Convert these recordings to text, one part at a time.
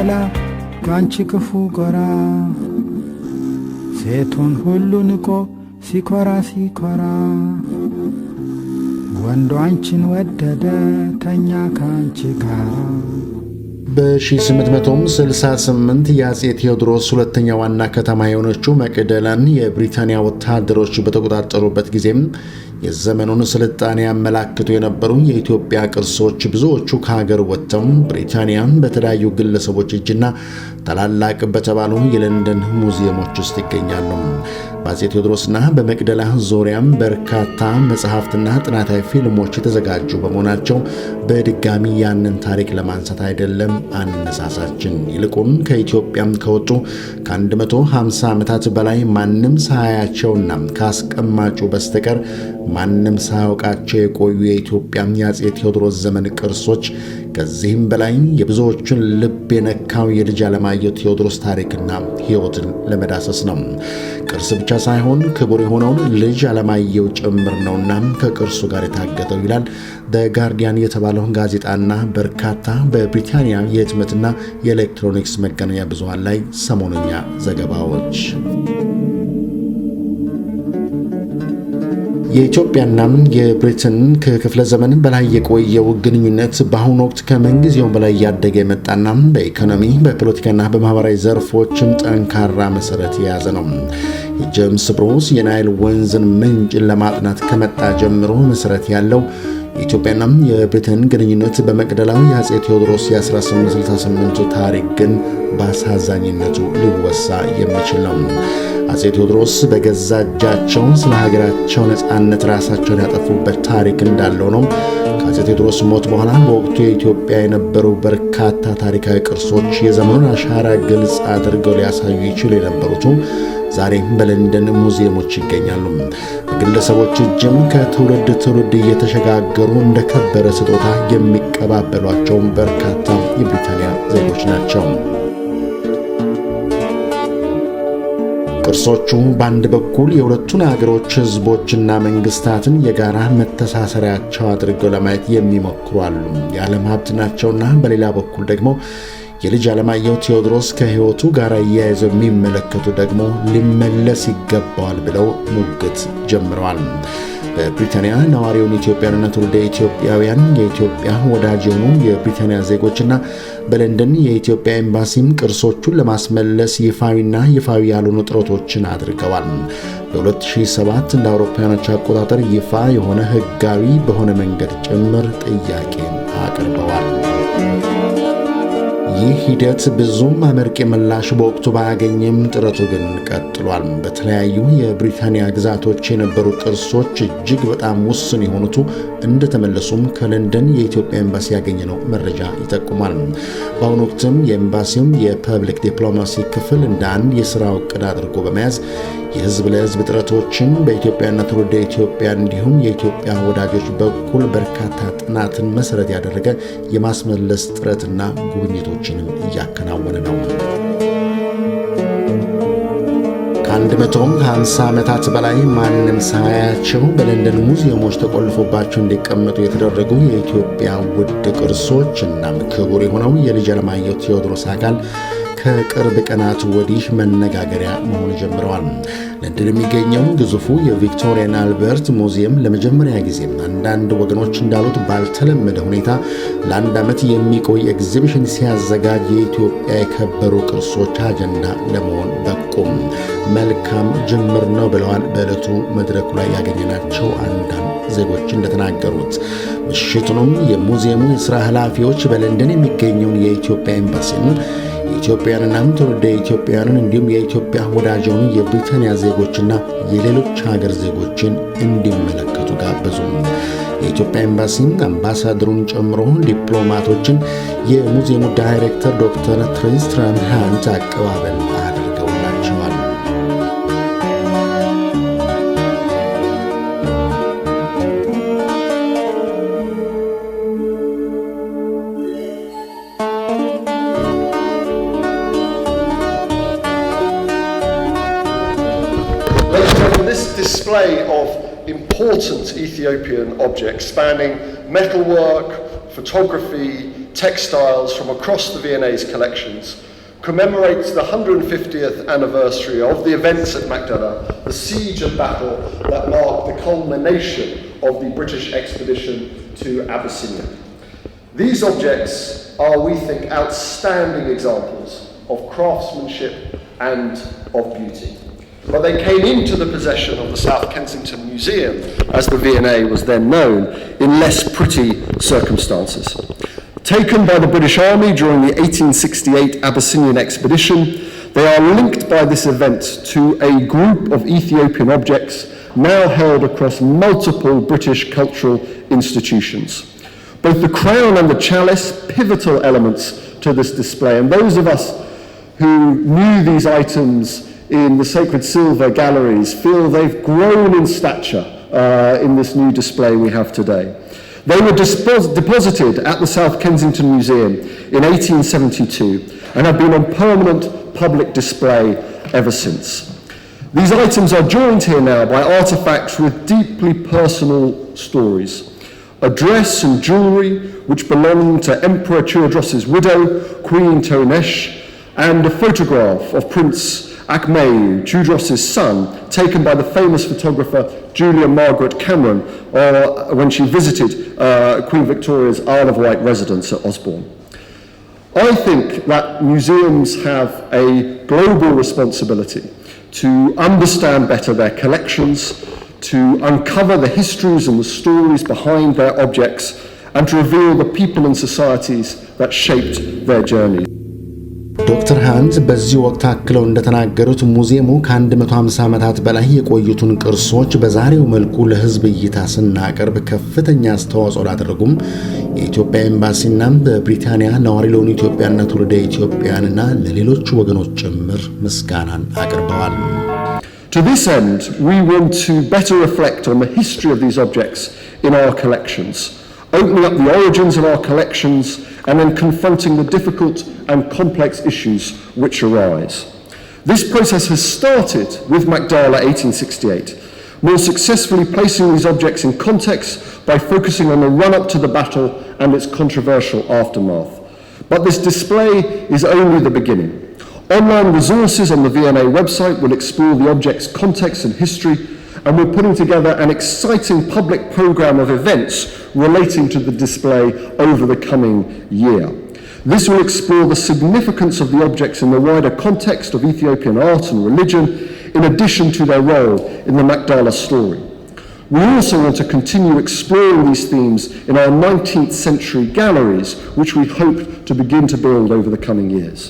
መቅደላ ባንቺ ክፉ ጎራ ሴቱን ሁሉ ንቆ ሲኮራ ሲኮራ ወንዱ አንቺን ወደደ ተኛ ካንቺ ጋር። በ1868 የአጼ ቴዎድሮስ ሁለተኛ ዋና ከተማ የሆነችው መቅደላን የብሪታንያ ወታደሮች በተቆጣጠሩበት ጊዜም የዘመኑን ስልጣኔ ያመላክቱ የነበሩ የኢትዮጵያ ቅርሶች ብዙዎቹ ከሀገር ወጥተው ብሪታንያን በተለያዩ ግለሰቦች እጅና ታላላቅ በተባሉ የለንደን ሙዚየሞች ውስጥ ይገኛሉ። በአጼ ቴዎድሮስና በመቅደላ ዙሪያም በርካታ መጽሐፍትና ጥናታዊ ፊልሞች የተዘጋጁ በመሆናቸው በድጋሚ ያንን ታሪክ ለማንሳት አይደለም አነሳሳችን። ይልቁን ከኢትዮጵያም ከወጡ ከ150 ዓመታት በላይ ማንም ሳያቸውና ካስቀማጩ በስተቀር ማንም ሳያውቃቸው የቆዩ የኢትዮጵያ የአጼ ቴዎድሮስ ዘመን ቅርሶች ከዚህም በላይ የብዙዎቹን ልብ የነካው የልጅ አለማየሁ ቴዎድሮስ ታሪክና ሕይወትን ለመዳሰስ ነው። ቅርስ ብቻ ሳይሆን ክቡር የሆነውን ልጅ አለማየሁ ጭምር ነውና ከቅርሱ ጋር የታገተው ይላል በጋርዲያን የተባለው ጋዜጣና በርካታ በብሪታንያ የህትመትና የኤሌክትሮኒክስ መገናኛ ብዙሃን ላይ ሰሞነኛ ዘገባዎች። የኢትዮጵያና የብሪትን ከክፍለ ዘመን በላይ የቆየው ግንኙነት በአሁኑ ወቅት ከምንጊዜውም በላይ እያደገ የመጣና በኢኮኖሚ በፖለቲካና በማህበራዊ ዘርፎችም ጠንካራ መሰረት የያዘ ነው። የጄምስ ብሩስ የናይል ወንዝን ምንጭ ለማጥናት ከመጣ ጀምሮ መሰረት ያለው የኢትዮጵያና የብሪትን ግንኙነት በመቅደላው የአጼ ቴዎድሮስ የ1868 ታሪክ ግን በአሳዛኝነቱ ሊወሳ የሚችል ነው። አጼ ቴዎድሮስ በገዛ እጃቸው ስለ ሀገራቸው ነጻነት ራሳቸውን ያጠፉበት ታሪክ እንዳለው ነው። ከአጼ ቴዎድሮስ ሞት በኋላ በወቅቱ የኢትዮጵያ የነበሩ በርካታ ታሪካዊ ቅርሶች የዘመኑን አሻራ ግልጽ አድርገው ሊያሳዩ ይችሉ የነበሩት ዛሬም በለንደን ሙዚየሞች ይገኛሉ። በግለሰቦች እጅም ከትውልድ ትውልድ እየተሸጋገሩ እንደ ከበረ ስጦታ የሚቀባበሏቸው በርካታ የብሪታንያ ዜጎች ናቸው። ቅርሶቹ በአንድ በኩል የሁለቱን ሀገሮች ህዝቦችና መንግስታትን የጋራ መተሳሰሪያቸው አድርገው ለማየት የሚሞክሩ አሉ። የዓለም ሀብት ናቸውና፣ በሌላ በኩል ደግሞ የልጅ አለማየሁ ቴዎድሮስ ከህይወቱ ጋር እያይዘው የሚመለከቱ ደግሞ ሊመለስ ይገባዋል ብለው ሙግት ጀምረዋል። በብሪታንያ ነዋሪውን ኢትዮጵያውያንና ትውልደ ኢትዮጵያውያን የኢትዮጵያ ወዳጅ የሆኑ የብሪታንያ ዜጎችና በለንደን የኢትዮጵያ ኤምባሲም ቅርሶቹን ለማስመለስ ይፋዊና ይፋዊ ያልሆኑ ጥረቶችን አድርገዋል። በ2007 እንደ አውሮፓውያኖች አቆጣጠር ይፋ የሆነ ህጋዊ በሆነ መንገድ ጭምር ጥያቄ አቅርበዋል። ይህ ሂደት ብዙም አመርቂ ምላሽ በወቅቱ ባያገኝም ጥረቱ ግን ቀጥሏል። በተለያዩ የብሪታንያ ግዛቶች የነበሩ ቅርሶች እጅግ በጣም ውስን የሆኑት እንደተመለሱም ከለንደን የኢትዮጵያ ኤምባሲ ያገኘነው መረጃ ይጠቁማል። በአሁኑ ወቅትም የኤምባሲውም የፐብሊክ ዲፕሎማሲ ክፍል እንደ አንድ የሥራ ዕቅድ አድርጎ በመያዝ የህዝብ ለህዝብ ጥረቶችን በኢትዮጵያና ትውልደ ኢትዮጵያ እንዲሁም የኢትዮጵያ ወዳጆች በኩል በርካታ ጥናትን መሰረት ያደረገ የማስመለስ ጥረትና ጉብኝቶችንም እያከናወነ ነው። ከ150 ዓመታት በላይ ማንም ሳያቸው በለንደን ሙዚየሞች ተቆልፎባቸው እንዲቀመጡ የተደረጉ የኢትዮጵያ ውድ ቅርሶች እናም ክቡር የሆነው የልጅ አለማየሁ ቴዎድሮስ አካል ከቅርብ ቀናት ወዲህ መነጋገሪያ መሆን ጀምረዋል። ለንደን የሚገኘው ግዙፉ የቪክቶሪያን አልበርት ሙዚየም ለመጀመሪያ ጊዜ አንዳንድ ወገኖች እንዳሉት ባልተለመደ ሁኔታ ለአንድ ዓመት የሚቆይ ኤግዚቢሽን ሲያዘጋጅ የኢትዮጵያ የከበሩ ቅርሶች አጀንዳ ለመሆን በቁም መልካም ጅምር ነው ብለዋል። በዕለቱ መድረኩ ላይ ያገኘናቸው አንዳንድ ዜጎች እንደተናገሩት ምሽቱንም የሙዚየሙ የሥራ ኃላፊዎች በለንደን የሚገኘውን የኢትዮጵያ ኤምባሲን የኢትዮጵያንና ትውልደ ኢትዮጵያውያንን እንዲሁም የኢትዮጵያ ወዳጅ የሆኑ የብሪታንያ ዜጎችና የሌሎች ሀገር ዜጎችን እንዲመለከቱ ጋበዙ። የኢትዮጵያ ኤምባሲ አምባሳደሩን ጨምሮ ዲፕሎማቶችን የሙዚየሙ ዳይሬክተር ዶክተር ትሪስትራን ሃንት አቀባበል አድርገውላቸዋል። This display of important Ethiopian objects spanning metalwork, photography, textiles from across the V&A's collections, commemorates the 150th anniversary of the events at Magdala, the siege and battle that marked the culmination of the British expedition to Abyssinia. These objects are, we think, outstanding examples of craftsmanship and of beauty. But they came into the possession of the South Kensington Museum, as the V&A was then known, in less pretty circumstances. Taken by the British Army during the 1868 Abyssinian expedition, they are linked by this event to a group of Ethiopian objects now held across multiple British cultural institutions. Both the crown and the chalice, pivotal elements to this display, and those of us who knew these items in the Sacred Silver galleries feel they've grown in stature in this new display we have today. They were deposited at the South Kensington Museum in 1872 and have been on permanent public display ever since. These items are joined here now by artifacts with deeply personal stories. A dress and jewellery which belonged to Emperor Tewodros' widow, Queen Tewodros, and a photograph of Prince Akmeu, Tewodros' son, taken by the famous photographer Julia Margaret Cameron when she visited Queen Victoria's Isle of Wight residence at Osborne. I think that museums have a global responsibility to understand better their collections, to uncover the histories and the stories behind their objects, and to reveal the people and societies that shaped their journey. ዶክተር ሃንዝ በዚህ ወቅት አክለው እንደተናገሩት ሙዚየሙ ከ150 ዓመታት በላይ የቆዩትን ቅርሶች በዛሬው መልኩ ለሕዝብ እይታ ስናቀርብ ከፍተኛ አስተዋጽኦ ላደረጉም የኢትዮጵያ ኤምባሲና በብሪታንያ ነዋሪ ለሆኑ ኢትዮጵያና ትውልደ ኢትዮጵያንና ለሌሎች ወገኖች ጭምር ምስጋናን አቅርበዋል። To this end, we want to better reflect on the history of these objects in our collections, opening up the origins of our collections and then confronting the difficult and complex issues which arise. This process has started with Magdala 1868, more successfully placing these objects in context by focusing on the run-up to the battle and its controversial aftermath. But this display is only the beginning. Online resources on the V&A website will explore the object's context and history, and we're putting together an exciting public program of events relating to the display over the coming year. This will explore the significance of the objects in the wider context of Ethiopian art and religion, in addition to their role in the Magdala story. We also want to continue exploring these themes in our 19th century galleries, which we hope to begin to build over the coming years.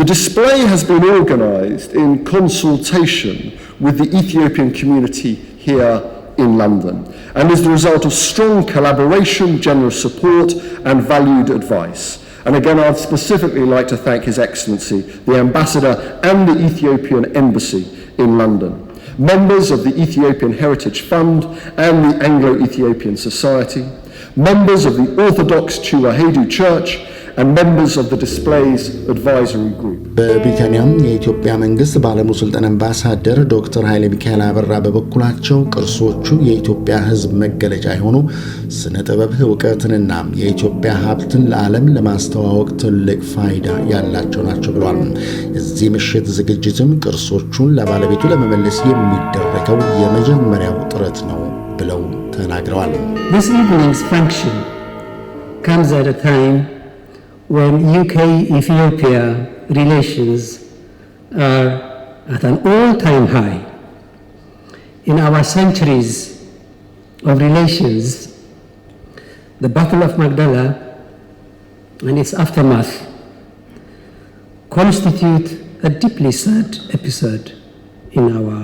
The display has been organised in consultation with the Ethiopian community here in London and is the result of strong collaboration, generous support and valued advice. And again, I'd specifically like to thank His Excellency, the Ambassador and the Ethiopian Embassy in London, members of the Ethiopian Heritage Fund and the Anglo-Ethiopian Society, members of the Orthodox Tewahedo Church and members of the display's advisory group. በብሪታንያም የኢትዮጵያ መንግስት ባለሙስልጣን አምባሳደር ዶክተር ኃይለ ሚካኤል አበራ በበኩላቸው ቅርሶቹ የኢትዮጵያ ሕዝብ መገለጫ የሆኑ ስነ ጥበብ ዕውቀትንና የኢትዮጵያ ሀብትን ለዓለም ለማስተዋወቅ ትልቅ ፋይዳ ያላቸው ናቸው ብለዋል። እዚህ ምሽት ዝግጅትም ቅርሶቹን ለባለቤቱ ለመመለስ የሚደረገው የመጀመሪያው ጥረት ነው ብለው ተናግረዋል። This evening's function comes at a time when UK-Ethiopia relations are at an all-time high. In our centuries of relations, the Battle of Magdala and its aftermath constitute a deeply sad episode in our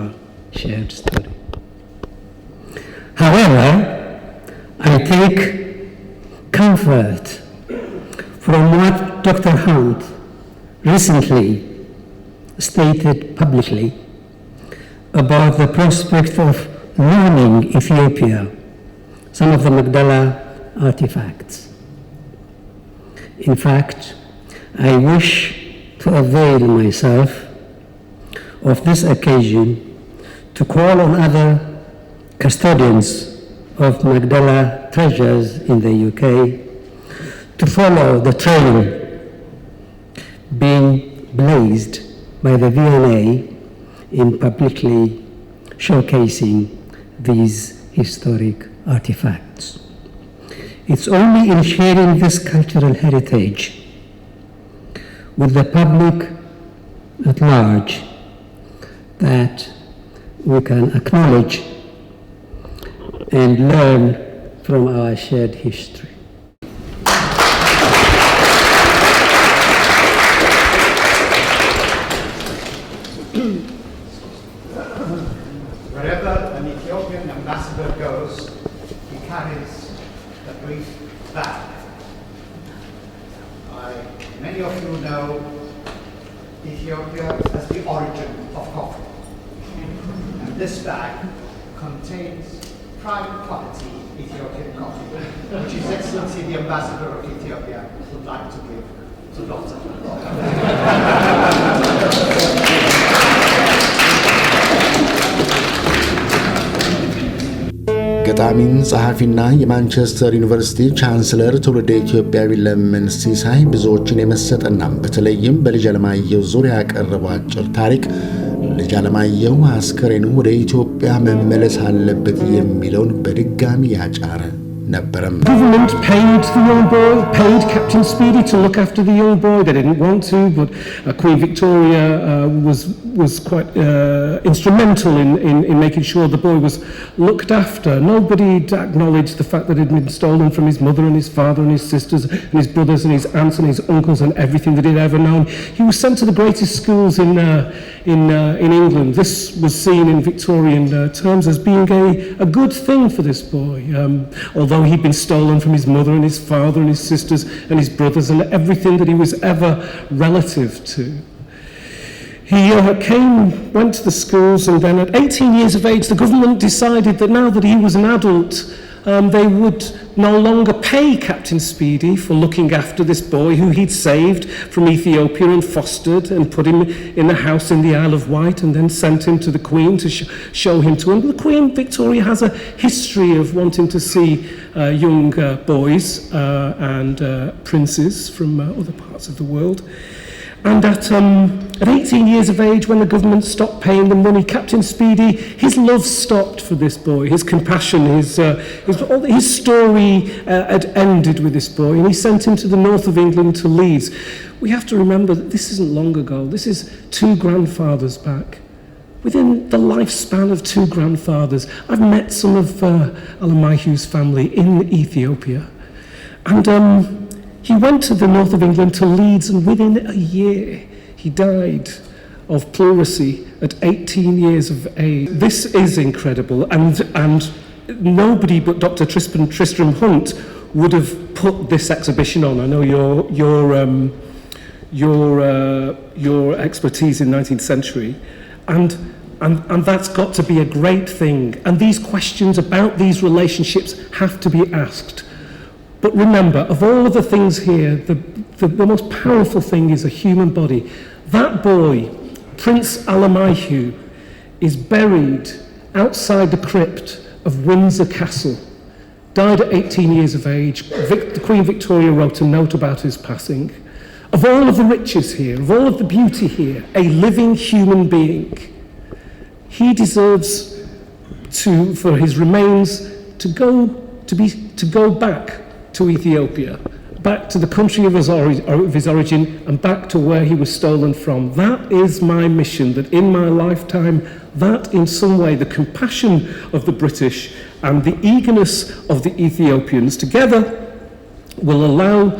shared story. However, I take comfort from what Dr. Hunt recently stated publicly about the prospect of loaning Ethiopia some of the Magdala artifacts. In fact, I wish to avail myself of this occasion to call on other custodians of Magdala treasures in the UK to follow the trail being blazed by the V&A in publicly showcasing these historic artifacts. It's only in sharing this cultural heritage with the public at large that we can acknowledge and learn from our shared history. Wherever an Ethiopian ambassador goes, he carries a brief bag. Many of you know Ethiopia as the origin of coffee. And this bag contains prime quality Ethiopian coffee, which His Excellency the Ambassador of Ethiopia would like to give to Dr. ገጣሚን ጸሐፊና የማንቸስተር ዩኒቨርሲቲ ቻንስለር ትውልደ ኢትዮጵያዊ ለምን ሲሳይ ብዙዎችን የመሰጠና በተለይም በልጅ አለማየሁ ዙሪያ ያቀረበው አጭር ታሪክ ልጅ አለማየሁ አስከሬኑ ወደ ኢትዮጵያ መመለስ አለበት የሚለውን በድጋሚ ያጫረ ነበረም። Government paid the young boy, paid Captain Speedy to look after the young boy. They didn't want to, but Queen Victoria was quite instrumental in making sure the boy was looked after. Nobody acknowledged the fact that it had been stolen from his mother and his father and his sisters and his brothers and his aunts and his uncles and everything that he'd ever known. He was sent to the greatest schools in England. This was seen in Victorian terms as being a good thing for this boy. Although he'd been stolen from his mother and his father and his sisters and his brothers and everything that he was ever relative to. He went to the schools, and then at 18 years of age, the government decided that now that he was an adult, they would no longer pay Captain Speedy for looking after this boy who he'd saved from Ethiopia and fostered and put him in a house in the Isle of Wight and then sent him to the Queen to show him to him. The Queen Victoria has a history of wanting to see young boys and princes from other parts of the world. And at 18 years of age, when the government stopped paying the money, Captain Speedy, his love stopped for this boy, his compassion, his story had ended with this boy, and he sent him to the north of England, to Leeds. We have to remember that this isn't long ago. This is 2 grandfathers back. Within the lifespan of 2 grandfathers, I've met some of Alamahyu's family in Ethiopia. And he went to the north of England, to Leeds, and within a year he died of pleurisy at 18 years of age. This is incredible, and nobody but Dr. Tristram Hunt would have put this exhibition on. I know your expertise in 19th century, and that's got to be a great thing. And these questions about these relationships have to be asked. But remember, of all of the things here, the most powerful thing is a human body. That boy, Prince Alamayhu, is buried outside the crypt of Windsor Castle. Died at 18 years of age. Queen Victoria wrote a note about his passing. Of all of the riches here, of all of the beauty here, a living human being, he deserves for his remains to go back to Ethiopia, back to the country of his origin, and back to where he was stolen from. That is my mission, that in my lifetime, that in some way, the compassion of the British and the eagerness of the Ethiopians together will allow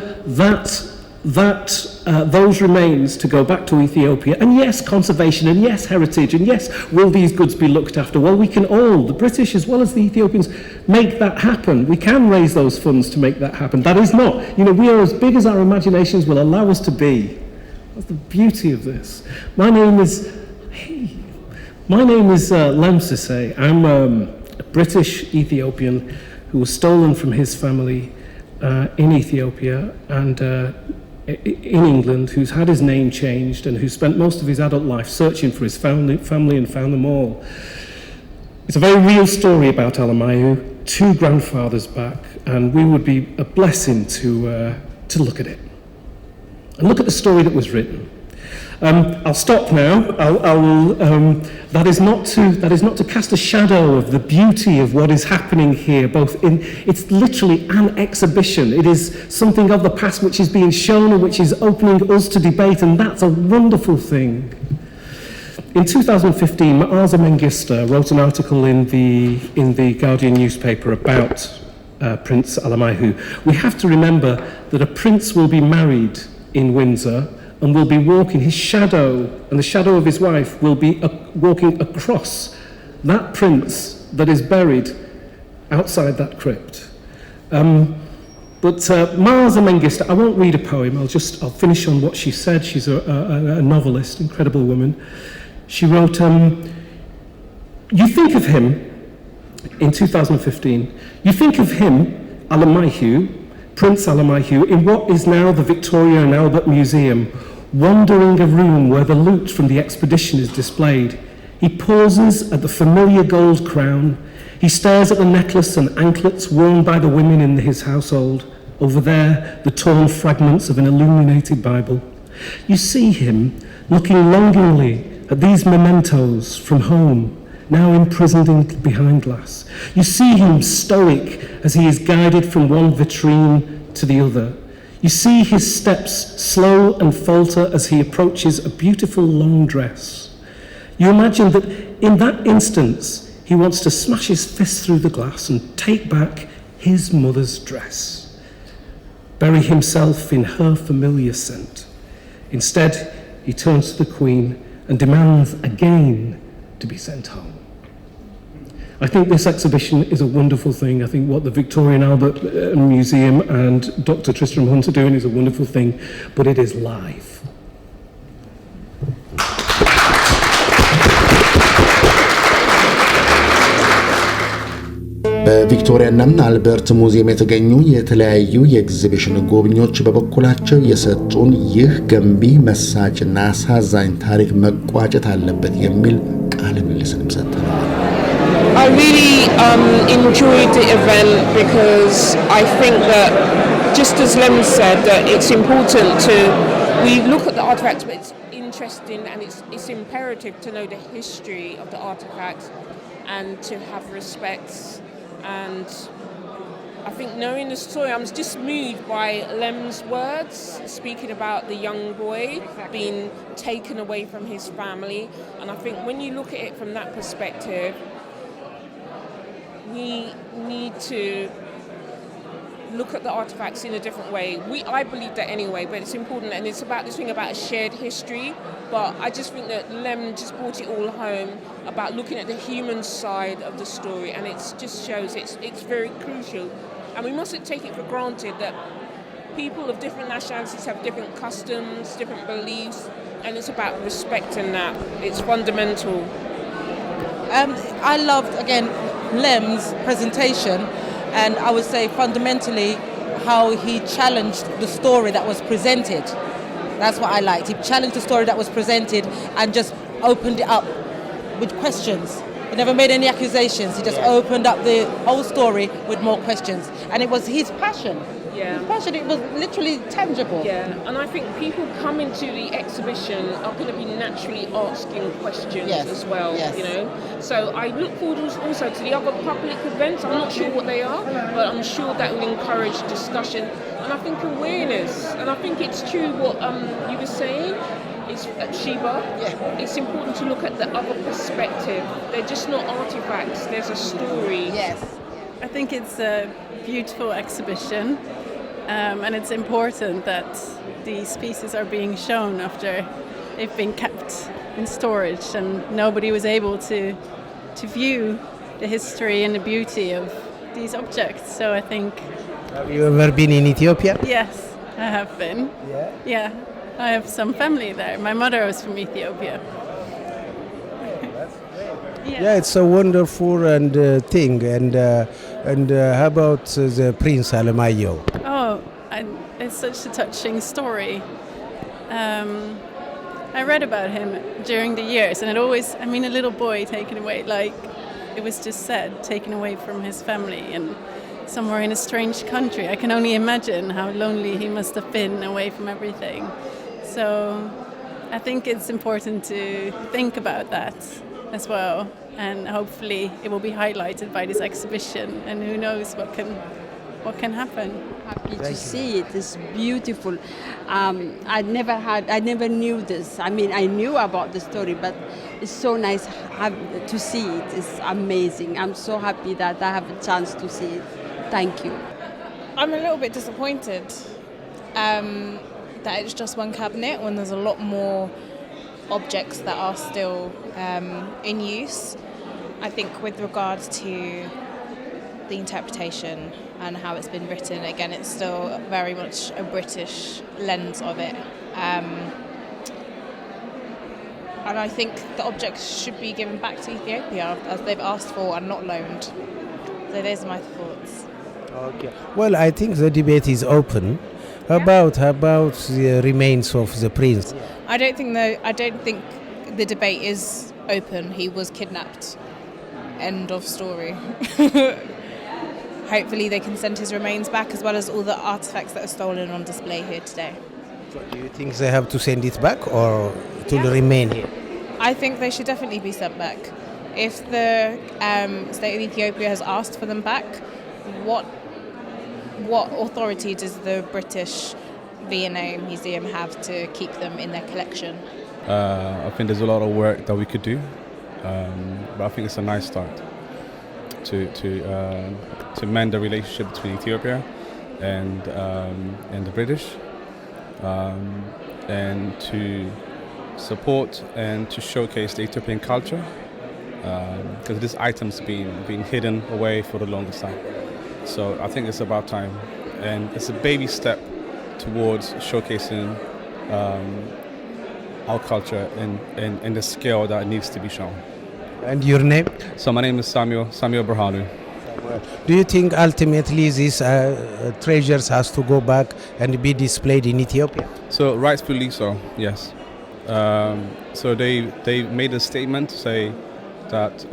those remains to go back to Ethiopia. And yes, conservation, and yes, heritage, and yes, will these goods be looked after? Well, we can all, the British as well as the Ethiopians, make that happen. We can raise those funds to make that happen. That is not, we are as big as our imaginations will allow us to be. That's the beauty of this. My name is Lem Sisay. I'm a British Ethiopian who was stolen from his family in Ethiopia and in England, who's had his name changed and who spent most of his adult life searching for his family and found them all. It's a very real story about Alamayu, 2 grandfathers back, and we would be a blessing to look at it and look at the story that was written. I'll stop now. That is not to cast a shadow of the beauty of what is happening here. It's literally an exhibition. It is something of the past which is being shown and which is opening us to debate, and that's a wonderful thing. In 2015, Ma'aza Mengista wrote an article in the Guardian newspaper about Prince Alamahiu. We have to remember that a prince will be married in Windsor and will be walking, his shadow and the shadow of his wife will be walking across that prince that is buried outside that crypt. But Ma'aza Mengista, I won't read a poem, I'll finish on what she said. She's a novelist, incredible woman. She wrote, you think of him, in 2015, you think of him, Alamahiu, Prince Alamahiu, in what is now the Victoria and Albert Museum, wandering a room where the loot from the expedition is displayed. He pauses at the familiar gold crown. He stares at the necklace and anklets worn by the women in his household. Over there, the torn fragments of an illuminated Bible. You see him looking longingly at these mementos from home, now imprisoned behind glass. You see him stoic as he is guided from one vitrine to the other. You see his steps slow and falter as he approaches a beautiful long dress. You imagine that in that instance, he wants to smash his fist through the glass and take back his mother's dress, bury himself in her familiar scent. Instead, he turns to the Queen and demands again to be sent home. I think this exhibition is a wonderful thing. I think what the Victoria and Albert Museum and Dr. Tristram Hunt are doing is a wonderful thing, but it is live. በቪክቶሪያና አልበርት ሙዚየም የተገኙ የተለያዩ የኤግዚቢሽን ጎብኚዎች በበኩላቸው የሰጡን ይህ ገንቢ መሳጭና አሳዛኝ ታሪክ መቋጨት አለበት የሚል ቃለ ምልልስንም ሰጥተዋል። I really enjoyed the event because I think that, just as Lem said, that it's important we look at the artifacts, but it's interesting and it's imperative to know the history of the artifacts and to have respect. And I think knowing the story, I'm just moved by Lem's words, speaking about the young boy being taken away from his family. And I think when you look at it from that perspective, we need to look at the artifacts in a different way. I believe that anyway, but it's important, and it's about this thing about a shared history. But I just think that Lem just brought it all home about looking at the human side of the story, and it just shows it's very crucial. And we mustn't take it for granted that people of different nationalities have different customs, different beliefs, and it's about respecting that. It's fundamental. I loved, again, Lem's presentation, and I would say fundamentally how he challenged the story that was presented. That's what I liked. He challenged the story that was presented and just opened it up with questions. He never made any accusations. He just opened up the whole story with more questions. And it was his passion. Yeah. His passion, it was literally tangible. Yeah, and I think people coming to the exhibition are going to be naturally asking questions as well, you know. So I look forward also to the other public events. I'm not sure what they are, but I'm sure that will encourage discussion. And I think awareness, and I think it's true what you were saying, is Sheba. Yeah. It's important to look at the other perspective. They're just not artifacts, there's a story. Yes. I think it's a beautiful exhibition, and it's important that these pieces are being shown after they've been kept in storage and nobody was able to view the history and the beauty of these objects. So I think... Have you ever been in Ethiopia? Yes, I have been. Yeah, I have some family there. My mother was from Ethiopia. Yeah, it's a wonderful thing. And how about the Prince Alamahiu? Oh, it's such a touching story. I read about him during the years, and it always, I mean, a little boy taken away, like it was just said, taken away from his family, and somewhere in a strange country. I can only imagine how lonely he must have been away from everything. So I think it's important to think about that as well, and hopefully it will be highlighted by this exhibition, and who knows what can happen. Happy to see it. It's beautiful. I never knew this. I mean, I knew about the story, but it's so nice to see it. It's amazing. I'm so happy that I have a chance to see it. Thank you. I'm a little bit disappointed that it's just one cabinet when there's a lot more objects that are still in use. I think with regards to the interpretation and how it's been written, again, it's still very much a British lens of it. And I think the objects should be given back to Ethiopia as they've asked for and not loaned. So those are my thoughts. Okay. Well, I think the debate is open about the remains of the prince. I don't think the debate is open. He was kidnapped. End of story. Hopefully they can send his remains back, as well as all the artifacts that are stolen on display here today. So do you think they have to send it back or to remain here? I think they should definitely be sent back. If the state of Ethiopia has asked for them back, what authority does the British V&A Museum have to keep them in their collection? I think there's a lot of work that we could do, but I think it's a nice start to mend the relationship between Ethiopia and the British, and to support and to showcase the Ethiopian culture, because this item's been hidden away for the longest time. So I think it's about time, and it's a baby step towards showcasing our culture in the scale that it needs to be shown. And your name? So my name is Samuel Brahanu. Do you think ultimately these treasures has to go back and be displayed in Ethiopia? So rightfully so, yes. So they made a statement to say that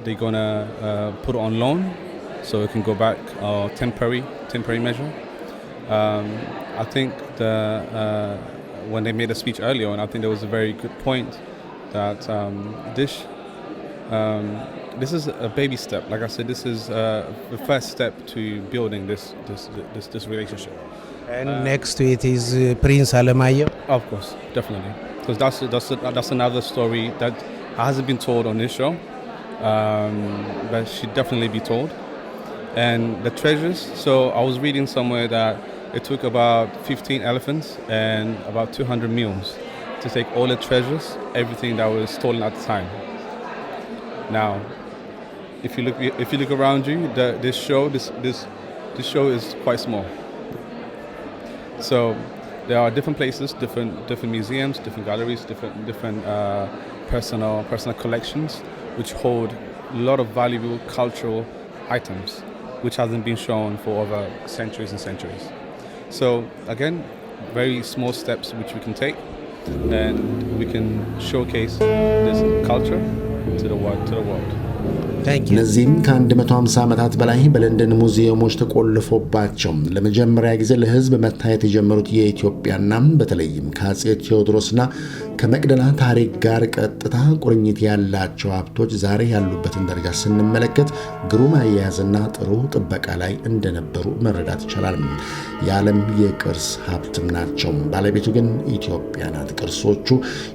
they're gonna put it on loan, so it can go back, temporary measure. I think when they made a speech earlier on, I think there was a very good point that this is a baby step. Like I said, this is the first step to building this relationship. And next to it is Prince Alemayo. Of course, definitely, because that's another story that hasn't been told on this show, but should definitely be told. And the treasures. So I was reading somewhere that it took about 15 elephants and about 200 mules to take all the treasures, everything that was stolen at the time. Now, if you look around you, this show is quite small. So there are different places, different museums, different galleries, different personal collections, which hold a lot of valuable cultural items, which hasn't been shown for over centuries and centuries. So again, very small steps which we can take, and we can showcase this culture to the world. እነዚህም ከ150 ዓመታት በላይ በለንደን ሙዚየሞች ተቆልፎባቸው ለመጀመሪያ ጊዜ ለሕዝብ መታየት የጀመሩት የኢትዮጵያና በተለይም ከአጼ ቴዎድሮስና ከመቅደላ ታሪክ ጋር ቀጥታ ቁርኝት ያላቸው ሀብቶች ዛሬ ያሉበትን ደረጃ ስንመለከት ግሩም አያያዝና ጥሩ ጥበቃ ላይ እንደነበሩ መረዳት ይቻላል። የዓለም የቅርስ ሀብትም ናቸው። ባለቤቱ ግን ኢትዮጵያ ናት። ቅርሶቹ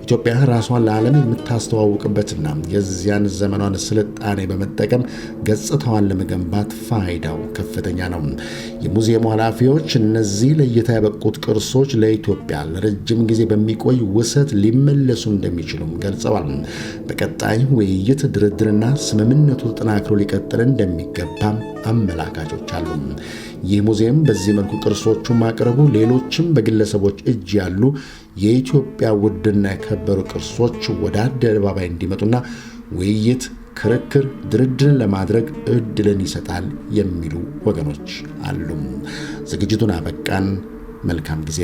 ኢትዮጵያ ራሷን ለዓለም የምታስተዋውቅበትና የዚያን ዘመኗን ስልጣኔ በመጠቀም ገጽታዋን ለመገንባት ፋይዳው ከፍተኛ ነው። የሙዚየሙ ኃላፊዎች እነዚህ ለእይታ ያበቁት ቅርሶች ለኢትዮጵያ ለረጅም ጊዜ በሚቆይ ውሰት ሊመለሱ እንደሚችሉም ገልጸዋል። በቀጣይ ውይይት፣ ድርድርና ስምምነቱ ተጠናክሮ ሊቀጥል እንደሚገባ አመላካቾች አሉ። ይህ ሙዚየም በዚህ መልኩ ቅርሶቹን ማቅረቡ ሌሎችም በግለሰቦች እጅ ያሉ የኢትዮጵያ ውድና የከበሩ ቅርሶች ወደ አደባባይ እንዲመጡና ውይይት፣ ክርክር፣ ድርድርን ለማድረግ እድልን ይሰጣል የሚሉ ወገኖች አሉ። ዝግጅቱን አበቃን። መልካም ጊዜ።